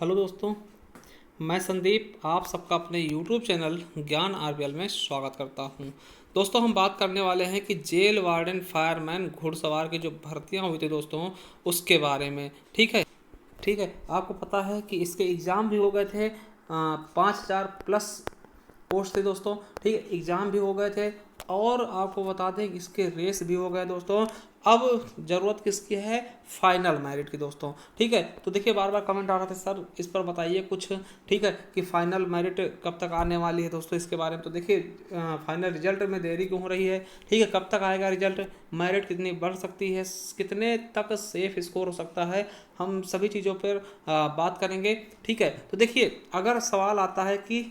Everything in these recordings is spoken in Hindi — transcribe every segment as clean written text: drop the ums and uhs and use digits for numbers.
हेलो दोस्तों, मैं संदीप आप सबका अपने यूट्यूब चैनल ज्ञान आरबीएल में स्वागत करता हूं। दोस्तों, हम बात करने वाले हैं कि जेल वार्डन फायरमैन घुड़सवार की जो भर्तियां हुई थी दोस्तों, उसके बारे में। ठीक है, आपको पता है कि इसके एग्ज़ाम भी हो गए थे। 5,000 प्लस पोस्ट थे दोस्तों। ठीक है, एग्ज़ाम भी हो गए थे और आपको बता दें कि इसके रेस भी हो गए दोस्तों। अब ज़रूरत किसकी है? फाइनल मेरिट की दोस्तों। ठीक है, तो देखिए बार बार कमेंट आ रहा था सर इस पर बताइए कुछ। ठीक है, कि फाइनल मेरिट कब तक आने वाली है दोस्तों, इसके बारे में तो देखिए फाइनल रिजल्ट में देरी क्यों हो रही है। ठीक है, कब तक आएगा रिजल्ट, मेरिट कितनी बढ़ सकती है, कितने तक सेफ स्कोर हो सकता है, हम सभी चीज़ों पर बात करेंगे। ठीक है, तो देखिए अगर सवाल आता है कि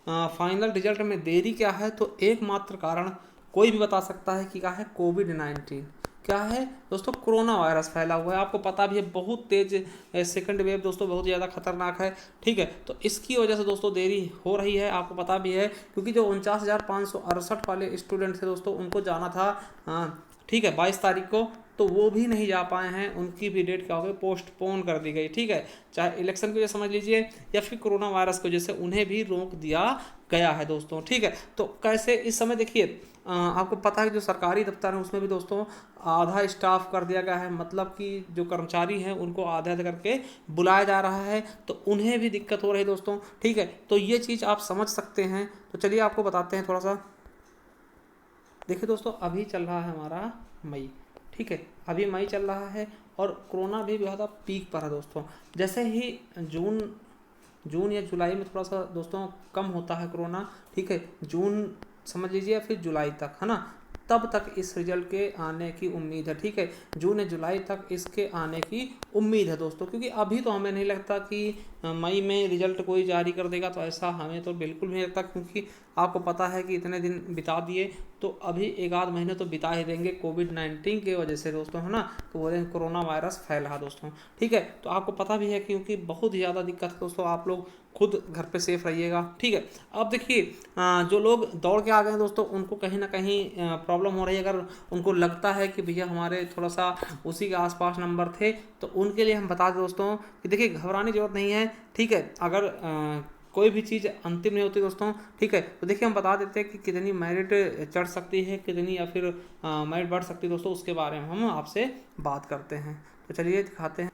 फाइनल रिजल्ट में देरी क्या है, तो एकमात्र कारण कोई भी बता सकता है कि क्या है? कोविड-19। क्या है दोस्तों? कोरोना वायरस फैला हुआ है। आपको पता भी है बहुत तेज सेकंड वेव दोस्तों, बहुत ज़्यादा खतरनाक है। ठीक है, तो इसकी वजह से दोस्तों देरी हो रही है। आपको पता भी है क्योंकि जो 49,568 वाले स्टूडेंट थे दोस्तों, उनको जाना था ठीक है 22 तारीख को, तो वो भी नहीं जा पाए हैं। उनकी भी डेट क्या हो गई? पोस्टपोन कर दी गई। ठीक है, चाहे इलेक्शन की वजह समझ लीजिए या फिर कोरोना वायरस की वजह से उन्हें भी रोक दिया गया है दोस्तों। ठीक है, तो कैसे इस समय देखिए आपको पता है कि जो सरकारी दफ्तर है उसमें भी दोस्तों आधा स्टाफ कर दिया गया है। मतलब कि जो कर्मचारी हैं उनको आधा आधा करके बुलाया जा रहा है, तो उन्हें भी दिक्कत हो रही है दोस्तों। ठीक है, तो ये चीज़ आप समझ सकते हैं। तो चलिए आपको बताते हैं थोड़ा सा। देखिए दोस्तों, अभी चल रहा है हमारा मई। ठीक है, अभी मई चल रहा है और कोरोना भी ज़्यादा पीक पर है दोस्तों। जैसे ही जून जून या जुलाई में थोड़ा सा दोस्तों कम होता है कोरोना। ठीक है, जून समझ लीजिए या फिर जुलाई तक, है ना, तब तक इस रिजल्ट के आने की उम्मीद है। ठीक है, जून या जुलाई तक इसके आने की उम्मीद है दोस्तों, क्योंकि अभी तो हमें नहीं लगता कि मई में रिजल्ट कोई जारी कर देगा। तो ऐसा हमें तो बिल्कुल नहीं लगता, क्योंकि आपको पता है कि इतने दिन बिता दिए, तो अभी एक आध महीने तो बिता ही देंगे कोविड-19 की वजह से दोस्तों, है ना। तो बोले कोरोना वायरस फैला दोस्तों। ठीक है, तो आपको पता भी है क्योंकि बहुत ज़्यादा दिक्कत है दोस्तों। आप लोग खुद घर पे सेफ रहिएगा। ठीक है, अब देखिए जो लोग दौड़ के आ गए हैं दोस्तों, उनको कहीं ना कहीं प्रॉब्लम हो रही है। अगर उनको लगता है कि भैया हमारे थोड़ा सा उसी के आसपास नंबर थे, तो उनके लिए हम बता दें दोस्तों कि देखिए घबराने की जरूरत नहीं है। ठीक है, अगर कोई भी चीज़ अंतिम नहीं होती दोस्तों। ठीक है, तो देखिए हम बता देते हैं कि कितनी मेरिट चढ़ सकती है, कितनी या फिर मेरिट बढ़ सकती है दोस्तों, उसके बारे में हम आपसे बात करते हैं। तो चलिए दिखाते हैं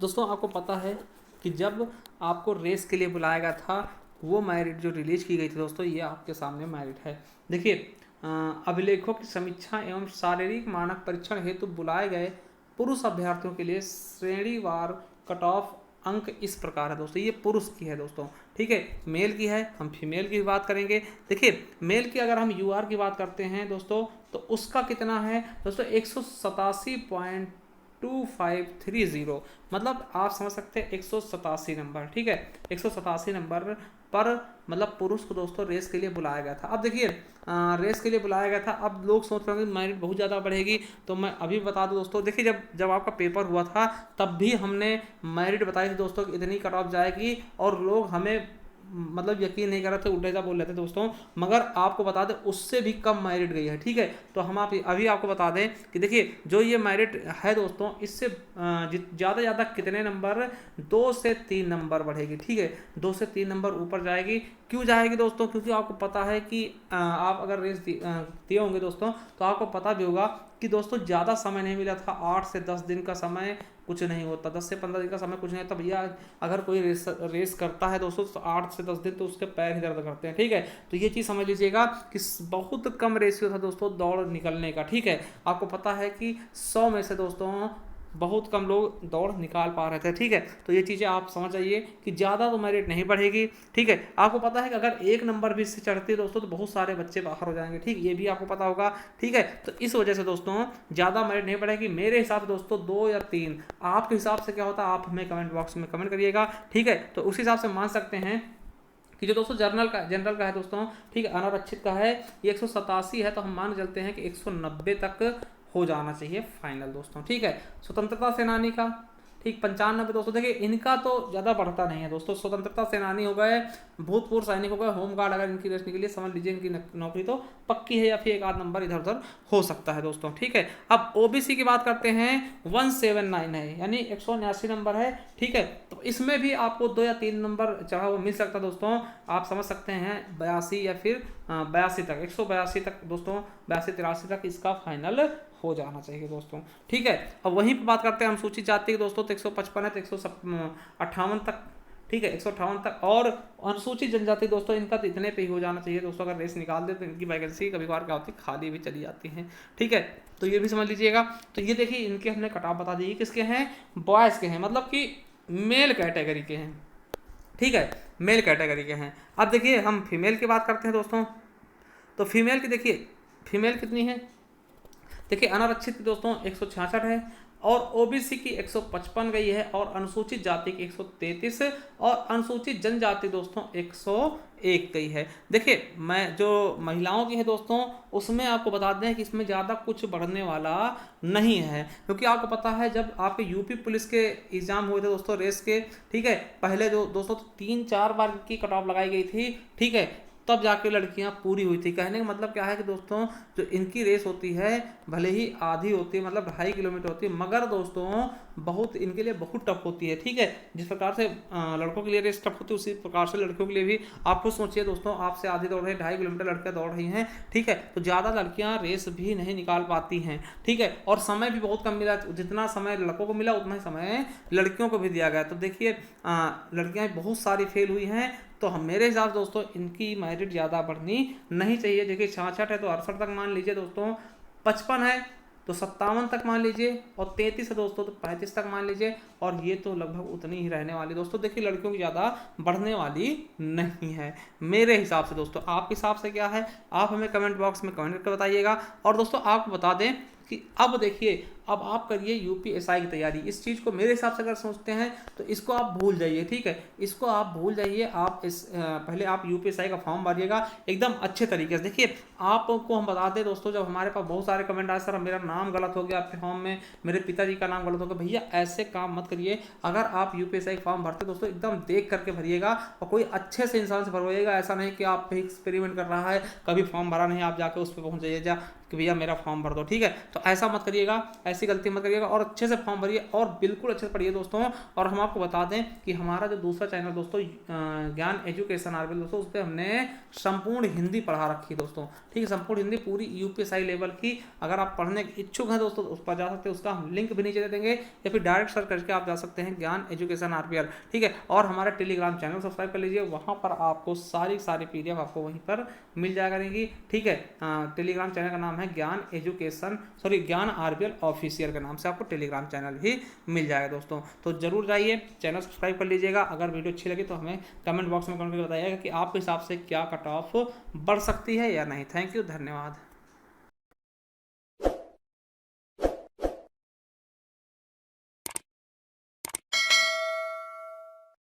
दोस्तों। आपको पता है कि जब आपको रेस के लिए बुलाया गया था, वो मेरिट जो रिलीज की गई थी दोस्तों, ये आपके सामने मेरिट है। देखिए अभिलेखों की समीक्षा एवं शारीरिक मानक परीक्षण हेतु बुलाए गए पुरुष अभ्यर्थियों के लिए श्रेणीवार कट ऑफ अंक इस प्रकार है दोस्तों। ये पुरुष की है दोस्तों। ठीक है, मेल की है, हम फीमेल की भी बात करेंगे। देखिए मेल की अगर हम यूआर की बात करते हैं दोस्तों, तो उसका कितना है दोस्तों? 187.2530। मतलब आप समझ सकते हैं 187 नंबर। ठीक है, 187 नंबर पर मतलब पुरुष को दोस्तों रेस के लिए बुलाया गया था। अब देखिए रेस के लिए बुलाया गया था। अब लोग सोच रहे हैं कि मेरिट बहुत ज़्यादा बढ़ेगी, तो मैं अभी बता दूं दोस्तों। देखिए जब जब आपका पेपर हुआ था, तब भी हमने मेरिट बताई थी दोस्तों कि इतनी कट ऑफ जाएगी, और लोग हमें मतलब यकीन नहीं कर रहे थे, उल्टा सीधा बोल रहे थे दोस्तों। मगर आपको बता दें उससे भी कम मेरिट गई है। ठीक है, तो हम आप अभी आपको बता दें कि देखिए जो ये मेरिट है दोस्तों, इससे ज़्यादा ज़्यादा कितने नंबर? 2 से 3 नंबर बढ़ेगी। ठीक है, 2 से 3 नंबर ऊपर जाएगी। क्यों जाएगी दोस्तों? क्योंकि आपको पता है कि आप अगर रेस दिए होंगे दोस्तों, तो आपको पता भी होगा कि दोस्तों ज़्यादा समय नहीं मिला था। 8 से 10 दिन का समय कुछ नहीं होता, 10 से 15 दिन का समय कुछ नहीं होता भैया। अगर कोई रेस करता है दोस्तों, तो 8 से 10 दिन तो उसके पैर ही दर्द करते हैं। ठीक है, तो ये चीज़ समझ लीजिएगा कि बहुत कम रेशियो था दोस्तों दौड़ निकलने का। ठीक है, आपको पता है कि 100 में से दोस्तों बहुत कम लोग दौड़ निकाल पा रहे थे। ठीक है, तो ये चीज़ें आप समझ जाइए कि ज़्यादा तो मेरिट नहीं बढ़ेगी। ठीक है, आपको पता है कि अगर एक नंबर भी इससे चढ़ती है दोस्तों, तो बहुत सारे बच्चे बाहर हो जाएंगे। ठीक, ये भी आपको पता होगा। ठीक है, तो इस वजह से दोस्तों ज़्यादा मेरिट नहीं बढ़ेगी। मेरे हिसाब से दोस्तों 2 या 3, आपके हिसाब से क्या होता है आप हमें कमेंट बॉक्स में कमेंट करिएगा। ठीक है, तो उस हिसाब से मान सकते हैं कि जो दोस्तों जनरल का है दोस्तों, ठीक है, अनारक्षित का है, ये 187 है, तो हम मान चलते हैं कि 190 तक हो जाना चाहिए फाइनल दोस्तों। ठीक है, स्वतंत्रता सेनानी का, ठीक 95 दोस्तों। देखिए इनका तो ज़्यादा बढ़ता नहीं है दोस्तों, स्वतंत्रता सेनानी हो गए, भूतपूर्व सैनिक हो गए, होमगार्ड, अगर इनकी रेस निकली समझ लीजिए इनकी नौकरी तो पक्की है, या फिर एक आध नंबर इधर उधर हो सकता है दोस्तों। ठीक है, अब ओबीसी की बात करते हैं, 179 है यानी 179 नंबर है। ठीक है, तो इसमें भी आपको 2 या 3 नंबर चढ़ा हुआ मिल सकता है दोस्तों, आप समझ सकते हैं 82 या फिर 82 तक, 182 तक दोस्तों, 82-83 तक इसका फाइनल हो जाना चाहिए दोस्तों। ठीक है, अब वहीं पर बात करते हैं अनुसूचित जाति की दोस्तों, तो 155 है तो 158 तक, ठीक है 158 तक। और अनुसूचित जनजाति दोस्तों इनका तो इतने पे ही हो जाना चाहिए दोस्तों, अगर रेस निकाल दे तो इनकी वैकेंसी कभी कभार क्या होती है खाली भी चली जाती है। ठीक है, तो ये भी समझ लीजिएगा। तो ये देखिए इनके हमने कटाव बता दिए किसके हैं, बॉयज़ के हैं, मतलब कि मेल कैटेगरी के हैं। ठीक है, मेल कैटेगरी के हैं। अब देखिए हम फीमेल की बात करते हैं दोस्तों, तो फीमेल की देखिए फीमेल कितनी है, देखिए अनारक्षित दोस्तों 166 है, और ओबीसी की 155 गई है, और अनुसूचित जाति की 133, और अनुसूचित जनजाति दोस्तों 101 गई है। देखिए मैं जो महिलाओं की है दोस्तों उसमें आपको बता दें कि इसमें ज़्यादा कुछ बढ़ने वाला नहीं है, क्योंकि आपको पता है जब आपके यूपी पुलिस के एग्जाम हुए थे दोस्तों रेस के, ठीक है, पहले जो दोस्तों 3-4 बार की कट ऑफ लगाई गई थी। ठीक है, तब जाके लड़कियां पूरी हुई थी। कहने का मतलब क्या है कि दोस्तों जो इनकी रेस होती है भले ही आधी होती है, मतलब 2.5 किलोमीटर होती है, मगर दोस्तों बहुत इनके लिए बहुत टफ होती है। ठीक है, जिस प्रकार से लड़कों के लिए रेस टफ होती है उसी प्रकार से लड़कियों के लिए भी। आप खुद सोचिए दोस्तों, आपसे आधी दौड़ रही है, 2.5 किलोमीटर लड़कियां दौड़ रही हैं। ठीक है, तो ज़्यादा लड़कियां रेस भी नहीं निकाल पाती हैं। ठीक है, और समय भी बहुत कम मिला, जितना समय लड़कों को मिला उतना ही समय लड़कियों को भी दिया गया। तो देखिए लड़कियां बहुत सारी फेल हुई हैं, तो हम मेरे हिसाब से दोस्तों इनकी मेरिट ज़्यादा बढ़नी नहीं चाहिए। देखिए 66 है तो 68 तक मान लीजिए दोस्तों, 55 है तो 57 तक मान लीजिए, और 33 है दोस्तों तो 35 तक मान लीजिए, और ये तो लगभग उतनी ही रहने वाली दोस्तों। देखिए लड़कियों की ज़्यादा बढ़ने वाली नहीं है मेरे हिसाब से दोस्तों। आपके हिसाब से क्या है, आप हमें कमेंट बॉक्स में कमेंट करके बताइएगा। और दोस्तों आपको बता दें कि अब देखिए अब आप करिए यूपीएसआई की तैयारी। इस चीज़ को मेरे हिसाब से अगर सोचते हैं तो इसको आप भूल जाइए। ठीक है, इसको आप भूल जाइए। आप पहले आप यूपीएसआई का फॉर्म भरिएगा एकदम अच्छे तरीके से। देखिए आपको हम बता दें दोस्तों, जब हमारे पास बहुत सारे कमेंट आए सर मेरा नाम गलत हो गया आपके फॉर्म में, मेरे पिताजी का नाम गलत हो गया, भैया ऐसे काम मत करिए। अगर आप यूपीएसआई फॉर्म भरते दोस्तों एकदम देख करके भरिएगा, और कोई अच्छे से इंसान से भरवाइएगा। ऐसा नहीं कि आप एक्सपेरिमेंट कर रहा है, कभी फॉर्म भरा नहीं आप जाके उस पर पहुँच जाइए जा कि भैया मेरा फॉर्म भर दो। ठीक है, तो ऐसा मत करिएगा, ऐसी गलती मत करिएगा, और अच्छे से फॉर्म भरिए और बिल्कुल अच्छे से पढ़िए दोस्तों। और हम आपको बता दें कि हमारा जो दूसरा चैनल दोस्तों ज्ञान एजुकेशन आरबीएल दोस्तों, उस पर हमने संपूर्ण हिंदी पढ़ा रखी है दोस्तों। ठीक है, संपूर्ण हिंदी पूरी यूपीएसआई लेवल की। अगर आप पढ़ने के इच्छुक हैं दोस्तों उस पर जा सकते हैं, उसका हम लिंक भी नीचे दे देंगे, या फिर डायरेक्ट सर्च करके आप जा सकते हैं ज्ञान एजुकेशन आरबीएल। ठीक है, और हमारा टेलीग्राम चैनल सब्सक्राइब कर लीजिए, वहाँ पर आपको सारी पीडीएफ आपको वहीं पर मिल जाया करेंगी। ठीक है, टेलीग्राम चैनल का नाम है ज्ञान आरबीएल ऑफिशियल के नाम से आपको टेलीग्राम चैनल ही मिल जाएगा दोस्तों। तो जरूर जाइए, चैनल सब्सक्राइब कर लीजिएगा। अगर वीडियो अच्छी लगी तो हमें कमेंट बॉक्स में कमेंट करके बताइएगा कि आपके हिसाब से क्या कट ऑफ बढ़ सकती है या नहीं। थैंक यू, धन्यवाद।